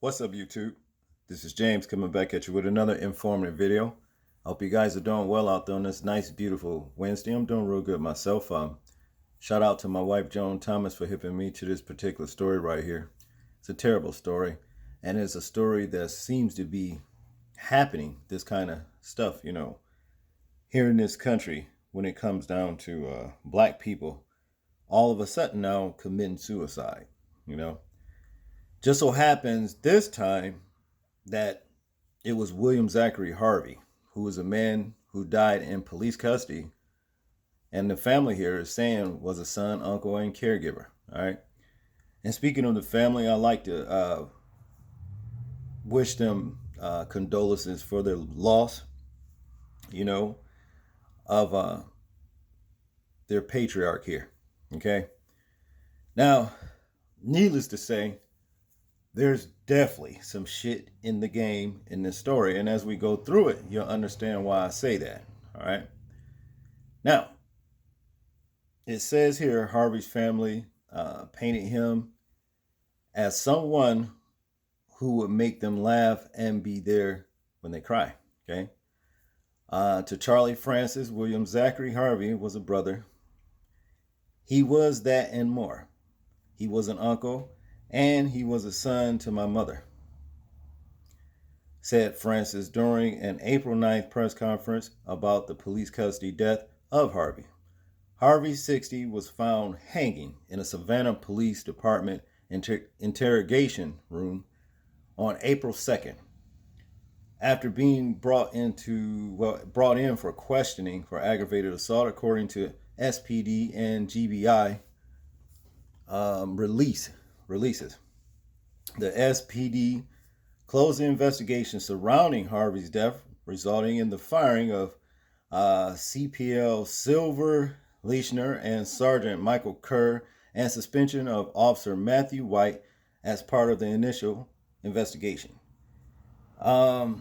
What's up, YouTube? This is James coming back at you with another informative video. I hope you guys are doing well out there on this nice, beautiful Wednesday. I'm doing real good myself. Shout out to my wife, Joan Thomas, for hipping me to this particular story right here. It's a terrible story, and it's a story that seems to be happening, this kind of stuff, here in this country when it comes down to black people all of a sudden now committing suicide, Just so happens this time that it was William Zackary Harvey, who was a man who died in police custody. And the family here is saying was a son, uncle, and caregiver. All right. And speaking of the family, I'd like to wish them condolences for their loss, of their patriarch here. Okay. Now, needless to say, there's definitely some shit in the game in this story. And as we go through it, you'll understand why I say that. All right. Now, it says here Harvey's family painted him as someone who would make them laugh and be there when they cry. Okay. To Charlie Francis, William Zackary Harvey was a brother. He was that and more. He was an uncle. And he was a son to my mother, said Francis during an April 9th press conference about the police custody death of Harvey. Harvey, 60, was found hanging in a Savannah Police Department interrogation room on April 2nd after being brought in for questioning for aggravated assault, according to SPD and GBI releases. The SPD closed the investigation surrounding Harvey's death, resulting in the firing of CPL Silver Leishner and Sergeant Michael Kerr, and suspension of Officer Matthew White as part of the initial investigation. It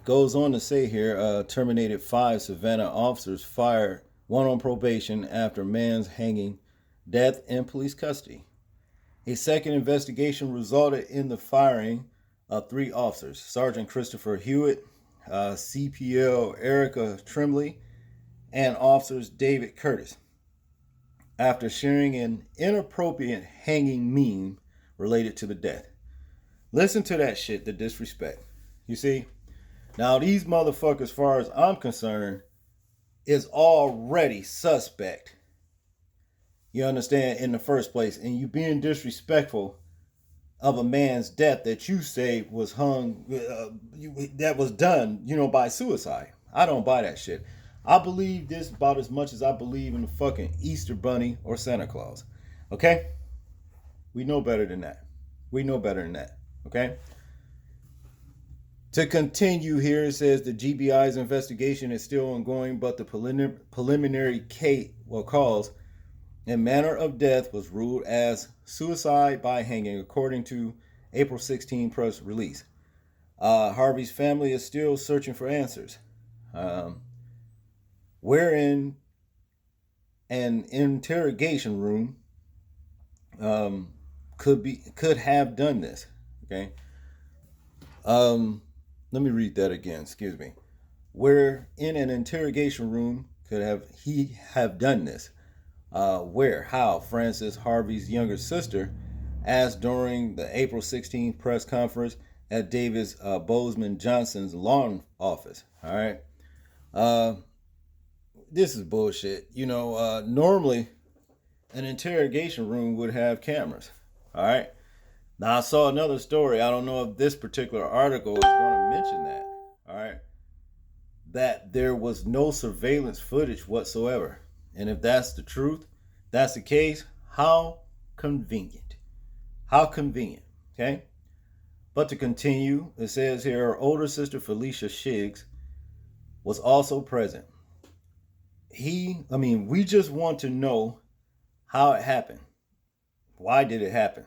goes on to say here, terminated 5 Savannah officers, fired 1 on probation after man's hanging death in police custody. A second investigation resulted in the firing of 3 officers, Sergeant Christopher Hewitt, CPL Erica Tremblay, and officers David Curtis, after sharing an inappropriate hanging meme related to the death. Listen to that shit, the disrespect. You see? Now these motherfuckers, as far as I'm concerned, is already suspect. You understand, in the first place, and you being disrespectful of a man's death that you say was that was done, by suicide. I don't buy that shit. I believe this about as much as I believe in the fucking Easter Bunny or Santa Claus. Okay? We know better than that. Okay? To continue here, it says the GBI's investigation is still ongoing, but the preliminary cause and manner of death was ruled as suicide by hanging, according to April 16 press release. Harvey's family is still searching for answers. Wherein an interrogation room could have done this. Okay. Let me read that again. Excuse me. Where in an interrogation room could he have done this? How? Frances Harvey's younger sister asked during the April 16th press conference at Davis Bozeman Johnson's law office. All right. This is bullshit. Normally an interrogation room would have cameras. All right. Now I saw another story. I don't know if this particular article is going to mention that. All right. That there was no surveillance footage whatsoever. And if that's the truth, that's the case, how convenient. How convenient, okay? But to continue, it says here, her older sister, Felicia Shiggs, was also present. We just want to know how it happened. Why did it happen?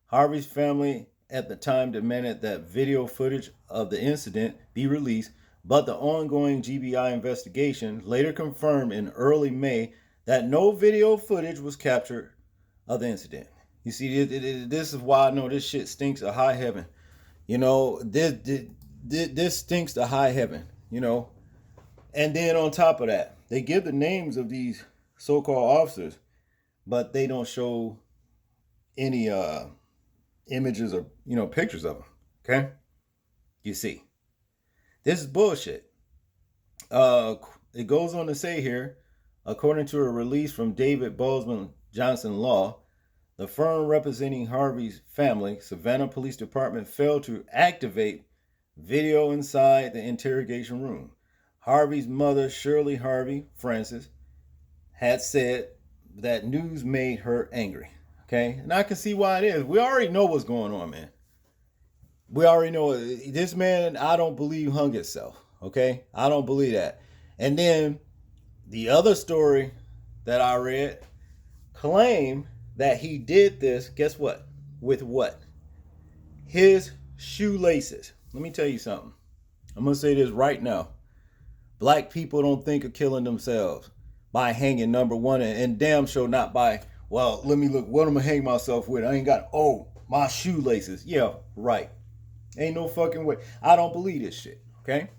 Harvey's family at the time demanded that video footage of the incident be released, but the ongoing GBI investigation later confirmed in early May that no video footage was captured of the incident. You see, this is why I know this shit stinks of high heaven. You know, this stinks to high heaven, you know. And then on top of that, they give the names of these so-called officers, but they don't show any images or, pictures of them. Okay? You see. This is bullshit. Uh, it goes on to say here, according to a release from David Bozeman Johnson Law, the firm representing Harvey's family, Savannah Police Department, failed to activate video inside the interrogation room. Harvey's mother, Shirley Harvey Francis, had said that news made her angry. Okay? And I can see why it is. We already know what's going on, man. We already know this man, I don't believe, hung himself. Okay? I don't believe that. And then the other story that I read claimed that he did this, guess what? With what? His shoelaces. Let me tell you something. I'm going to say this right now. Black people don't think of killing themselves by hanging, number one, and damn sure not by, well, let me look, what am I hang myself with? I ain't got, my shoelaces. Yeah, right. Ain't no fucking way. I don't believe this shit, okay?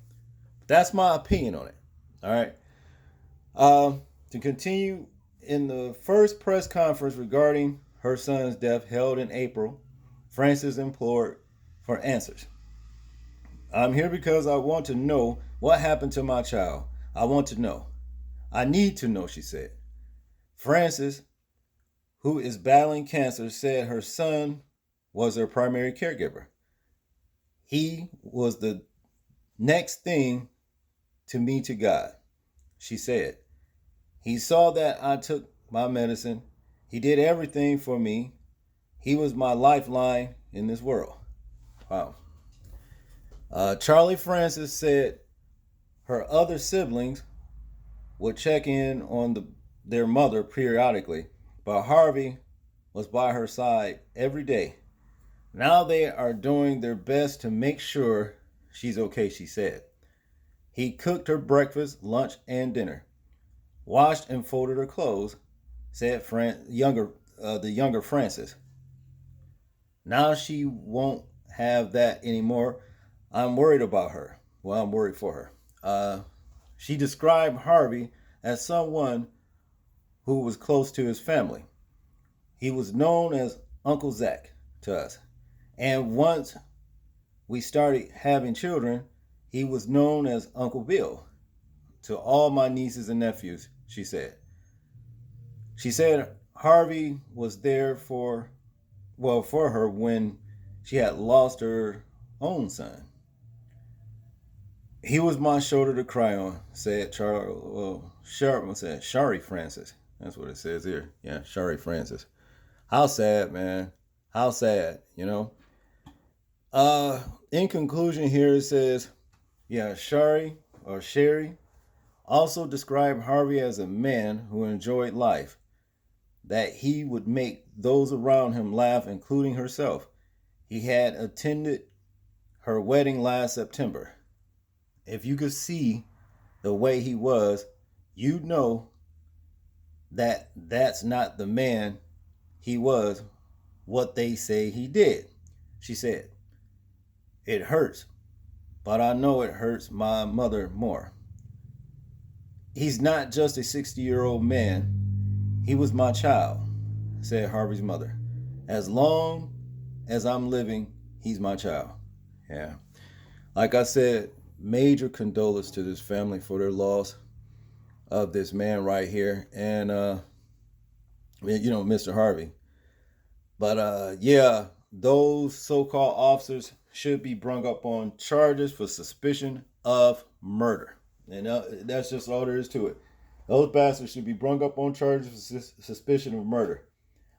That's my opinion on it, all right? To continue, in the first press conference regarding her son's death held in April, Francis implored for answers. I'm here because I want to know what happened to my child. I want to know. I need to know, she said. Francis, who is battling cancer, said her son was her primary caregiver. He was the next thing to me to God, she said. He saw that I took my medicine. He did everything for me. He was my lifeline in this world. Wow. Charlie Francis said her other siblings would check in on their mother periodically, but Harvey was by her side every day. Now they are doing their best to make sure she's okay, she said. He cooked her breakfast, lunch, and dinner, washed and folded her clothes, said the younger Francis. Now she won't have that anymore. I'm worried about her. Well, I'm worried for her. She described Harvey as someone who was close to his family. He was known as Uncle Zach to us. And once we started having children, he was known as Uncle Bill to all my nieces and nephews, she said. She said Harvey was there for her when she had lost her own son. He was my shoulder to cry on, said Shari Francis. That's what it says here. Yeah, Shari Francis. How sad, man. How sad, you know. In conclusion here it says, Sherry also described Harvey as a man who enjoyed life, that he would make those around him laugh, including herself. He had attended her wedding last September. If you could see the way he was, you'd know that that's not the man he was, what they say he did. She said, it hurts, but I know it hurts my mother more. He's not just a 60-year-old man. He was my child, said Harvey's mother. As long as I'm living, he's my child. Yeah. Like I said, major condolences to this family for their loss of this man right here. And, Mr. Harvey. But, those so-called officers should be brung up on charges for suspicion of murder. And that's just all there is to it. Those bastards should be brung up on charges for suspicion of murder.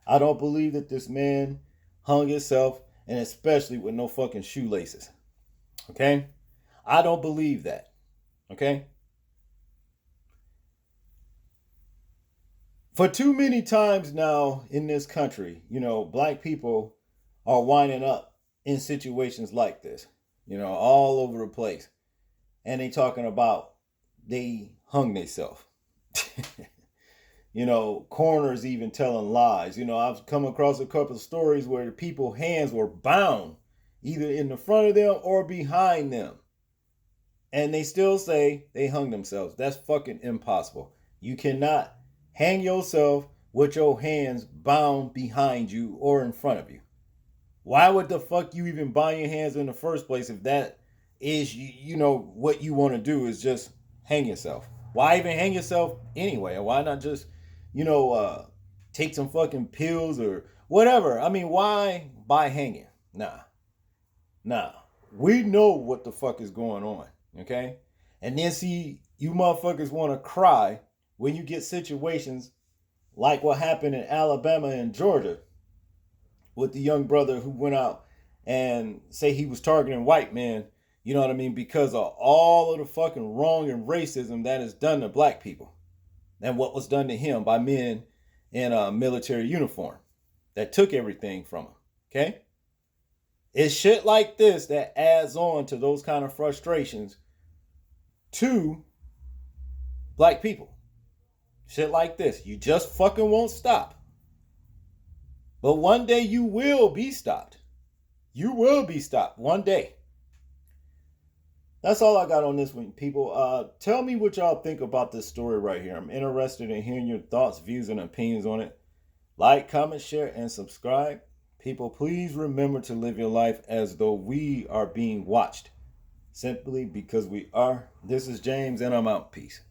I don't believe that this man hung himself, and especially with no fucking shoelaces. Okay? I don't believe that. Okay? For too many times now in this country, black people are winding up in situations like this, all over the place. And they talking about they hung themselves. Coroners even telling lies. I've come across a couple of stories where the people's hands were bound, either in the front of them or behind them. And they still say they hung themselves. That's fucking impossible. You cannot hang yourself with your hands bound behind you or in front of you. Why would the fuck you even bind your hands in the first place if that is, what you want to do is just hang yourself? Why even hang yourself anyway? Or why not just, take some fucking pills or whatever? I mean, why by hanging? Nah. We know what the fuck is going on, okay? And then see, you motherfuckers want to cry when you get situations like what happened in Alabama and Georgia with the young brother who went out and say he was targeting white men, you know what I mean, because of all of the fucking wrong and racism that is done to black people and what was done to him by men in a military uniform that took everything from him, okay? It's shit like this that adds on to those kind of frustrations to black people. Shit like this. You just fucking won't stop. But one day you will be stopped. You will be stopped one day. That's all I got on this one, people. Tell me what y'all think about this story right here. I'm interested in hearing your thoughts, views, and opinions on it. Like, comment, share, and subscribe. People, please remember to live your life as though we are being watched. Simply because we are. This is James, and I'm out. Peace.